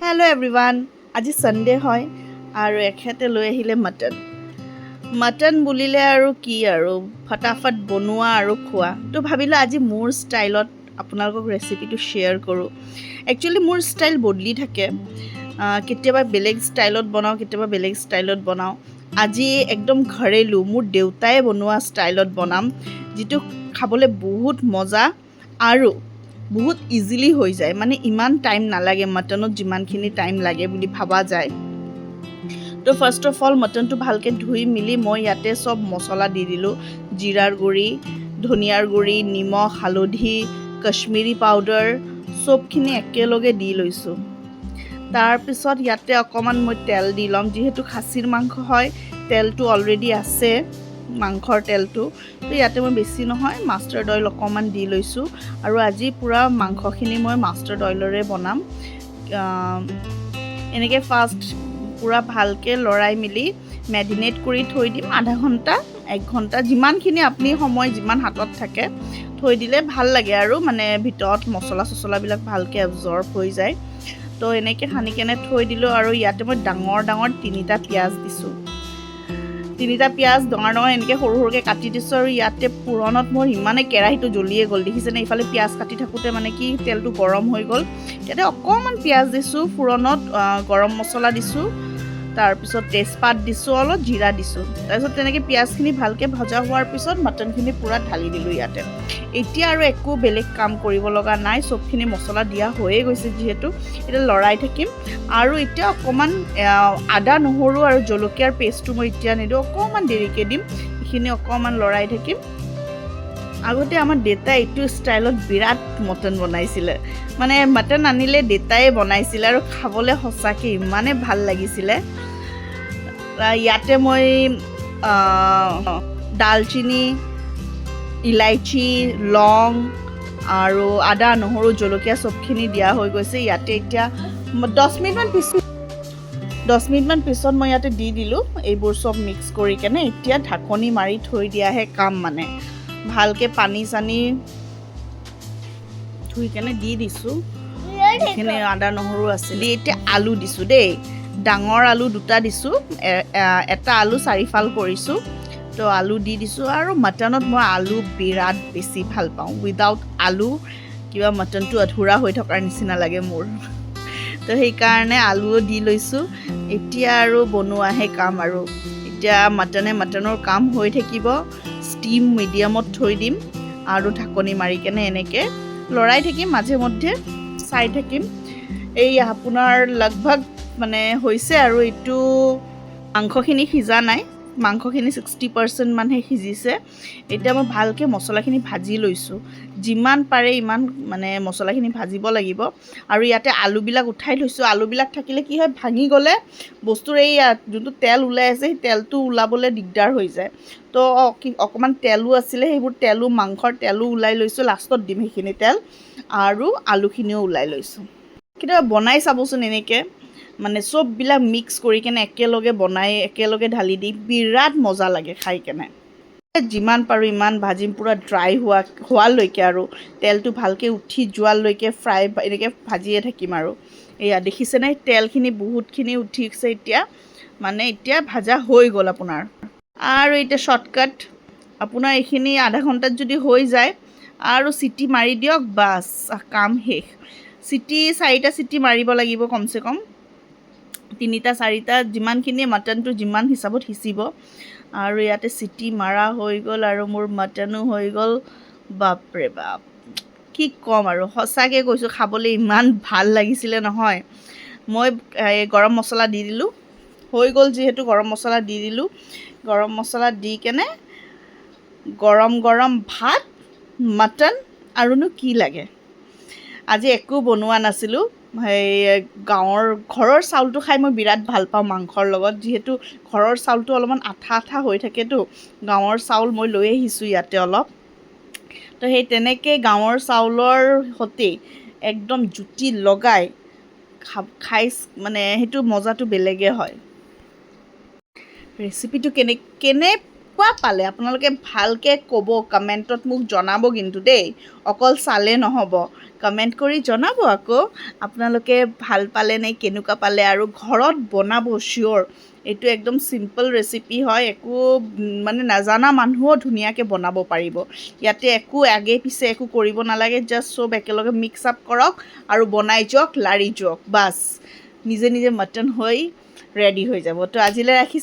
Hello' everyone, আজি Sunday হয় আৰু এখেতে লৈ আহিলে মটন বুলিলে আৰু কি আৰু ফটাফট বনোৱা আৰু খোৱা। তো ভাবিলোঁ আজি মোৰ ষ্টাইলত আপোনালোকক ৰেচিপিটো শ্বেয়াৰ কৰোঁ। একচুৱেলি মোৰ ষ্টাইল বদলি থাকে, কেতিয়াবা বেলেগ ষ্টাইলত বনাওঁ, কেতিয়াবা বেলেগ ষ্টাইলত বনাওঁ। আজি একদম ঘৰেলু মোৰ দেউতাই বনোৱা ষ্টাইলত বনাম, যিটো খাবলৈ বহুত মজা আৰু বহুত ইজিলি হৈ যায়। মানে ইমান টাইম নালাগে মটনত যিমানখিনি টাইম লাগে বুলি ভাবা যায়। তো ফাৰ্ষ্ট অফ অল মটনটো ভালকৈ ধুই মেলি মই ইয়াতে চব মছলা দি দিলোঁ। জিৰাৰ গুড়ি, ধনিয়াৰ গুড়ি, নিমখ, হালধি, কাশ্মীৰী পাউডাৰ চবখিনি একেলগে দি লৈছোঁ। তাৰপিছত ইয়াতে অকণমান মই তেল দি ল'ম, যিহেতু খাচীৰ মাংস হয় তেলটো অলৰেডি আছে মাংসৰ তেলটো। তো ইয়াতে মই বেছি নহয় মাষ্টাৰ্ড অইল অকণমান দি লৈছোঁ আৰু আজি পূৰা মাংসখিনি মই মাষ্টাৰ্ড অইলৰে বনাম। এনেকৈ ফাৰ্ষ্ট পূৰা ভালকৈ লৰাই মেলি মেৰিনেট কৰি থৈ দিম আধা ঘণ্টা 1 ঘণ্টা, যিমানখিনি আপুনি সময় যিমান হাতত থাকে থৈ দিলে ভাল লাগে আৰু মানে ভিতৰত মছলা চছলাবিলাক ভালকৈ এবজৰ্ব হৈ যায়। তো এনেকৈ সানি কেনে থৈ দিলোঁ আৰু ইয়াতে মই ডাঙৰ 3টা পিঁয়াজ দিছোঁ। 3টা পিঁয়াজ ডাঙৰ এনেকৈ সৰু সৰুকৈ কাটি দিছোঁ আৰু ইয়াতে পুৰণত মোৰ ইমানে কেৰাহীটো জ্বলিয়ে গ'ল, দেখিছেনে? ইফালে পিঁয়াজ কাটি থাকোঁতে মানে কি তেলটো গৰম হৈ গ'ল। ইয়াতে অকণমান পিঁয়াজ দিছোঁ, পুৰণত গৰম মছলা দিছোঁ, তাৰপিছত তেজপাত দিছোঁ, অলপ জিৰা দিছোঁ। তাৰপিছত তেনেকৈ পিঁয়াজখিনি ভালকৈ ভজা হোৱাৰ পিছত মটনখিনি পূৰা ঢালি দিলোঁ ইয়াতে। এতিয়া আৰু একো বেলেগ কাম কৰিব লগা নাই, চবখিনি মছলা দিয়া হৈয়ে গৈছে যিহেতু। এতিয়া লৰাই থাকিম আৰু এতিয়া অকণমান আদা নহৰু আৰু জলকীয়াৰ পেষ্টটো মই এতিয়া নিদিওঁ, অকণমান দেৰিকৈ দিম। এইখিনি অকণমান লৰাই থাকিম। আগতে আমাৰ দেউতাই এইটো ষ্টাইলত বিৰাট মটন বনাইছিলে, মানে মটন আনিলে দেউতাই বনাইছিলে আৰু খাবলৈ সঁচাকৈ ইমানেই ভাল লাগিছিলে। ইয়াতে মই দালচিনি, ইলাইচি, লং আৰু আদা নহৰু জলকীয়া চবখিনি দিয়া হৈ গৈছে। ইয়াতে এতিয়া 10 মিনিটমান পিছত মই ইয়াতে দি দিলোঁ এইবোৰ চব মিক্স কৰি কেনে। এতিয়া ঢাকনি মাৰি থৈ দিয়াহে কাম, মানে ভালকৈ পানী চানি ধুই কেনে দি দিছোঁ। এইখিনি আদা নহৰু আছিলে। এতিয়া আলু দিছোঁ দেই, ডাঙৰ আলু 2টা দিছোঁ, এটা আলু 4 ফাল কৰিছোঁ। তো আলু দি দিছোঁ আৰু মটনত মই আলু বিৰাট বেছি ভাল পাওঁ। উইদাউট আলু কিবা মটনটো আধৰুৱা হৈ থকাৰ নিচিনা লাগে মোৰ। তো সেইকাৰণে আলুও দি লৈছোঁ। এতিয়া আৰু বনোৱাহে কাম আৰু এতিয়া মটনৰ কাম হৈ থাকিব। ষ্টিম মিডিয়ামত থৈ দিম আৰু ঢাকনি মাৰি কেনে এনেকৈ লৰাই থাকিম, মাজে মধ্যে চাই থাকিম। এই আপোনাৰ লগভগ মানে হৈছে আৰু এইটো মাংসখিনি সিজা নাই, মাংসখিনি 60% মানহে সিজিছে। এতিয়া মই ভালকৈ মছলাখিনি ভাজি লৈছোঁ, যিমান পাৰে ইমান মানে মছলাখিনি ভাজিব লাগিব। আৰু ইয়াতে আলুবিলাক উঠাই থৈছোঁ। আলুবিলাক থাকিলে কি হয়, ভাঙি গ'লে বস্তুৰ এই যোনটো তেল ওলাই আছে সেই তেলটো ওলাবলৈ দিগদাৰ হৈ যায়। তো অকণমান তেলো আছিলে, সেইবোৰ তেলো মাংসৰ তেলো ওলাই লৈছোঁ, লাষ্টত দিম সেইখিনি তেল, আৰু আলুখিনিও ওলাই লৈছোঁ। কেতিয়াবা বনাই চাবচোন এনেকৈ, মানে চববিলাক মিক্স কৰি কেনে একেলগে বনাই একেলগে ঢালি দি বিৰাট মজা লাগে খাই কেনে। যিমান পাৰোঁ ইমান ভাজিম, পূৰা ড্ৰাই হোৱালৈকে আৰু তেলটো ভালকৈ উঠি যোৱালৈকে এনেকৈ ভাজিয়ে থাকিম আৰু। এয়া দেখিছেনে, তেলখিনি বহুতখিনি উঠিছে এতিয়া, মানে এতিয়া ভাজা হৈ গ'ল আপোনাৰ। আৰু এতিয়া শ্বৰ্টকাট আপোনাৰ এইখিনি আধা ঘণ্টাত যদি হৈ যায় আৰু চিটি মাৰি দিয়ক, বাছ কাম শেষ। 4টা চিটি মাৰিব লাগিব কমচে কম, 3টা 4টা, যিমানখিনি মটনটো যিমান হিচাপত সিঁচিব। আৰু ইয়াতে চিটি মাৰা হৈ গ'ল আৰু মোৰ মটনো হৈ গ'ল। বাপৰে বাপ, কি ক'ম আৰু, সঁচাকৈ কৈছোঁ খাবলৈ ইমান ভাল লাগিছিলে নহয়। মই গৰম মছলা দি দিলোঁ, হৈ গ'ল যিহেতু গৰম মছলা দি দিলোঁ। গৰম মছলা দি কেনে গৰম ভাত, মটন, আৰুনো কি লাগে। আজি একো বনোৱা নাছিলোঁ। ঘৰৰ চাউলটো খাই মই বিৰাট ভাল পাওঁ মাংসৰ লগত, যিহেতু ঘৰৰ চাউলটো অলপমান আঠা হৈ থাকেতো। গাঁৱৰ চাউল মই লৈ আহিছোঁ ইয়াতে অলপ। তো সেই তেনেকৈ গাঁৱৰ চাউলৰ সৈতে একদম জুতি লগাই খাই মানে সেইটো মজাটো বেলেগে হয়। ৰেচিপিটো কেনেকুৱা কেনেকুৱা পালে আপোনালোকে ভালকৈ ক'ব, কমেণ্টত মোক জনাব কিন্তু দেই, অকল চালে নহ'ব, কমেণ্ট কৰি জনাব আকৌ আপোনালোকে ভাল পালে নে কেনেকুৱা পালে, আৰু ঘৰত বনাব চিয়'ৰ। এইটো একদম চিম্পল ৰেচিপি হয়, একো মানে নাজানা মানুহো ধুনীয়াকৈ বনাব পাৰিব। ইয়াতে একো আগে পিছে একো কৰিব নালাগে, জাষ্ট চব একেলগে মিক্স আপ কৰক আৰু বনাই যাওক, লাৰি যাওক, বাছ নিজে নিজে মটন হৈ ৰেডি হৈ যাব। তো আজিলৈ ৰাখিছোঁ।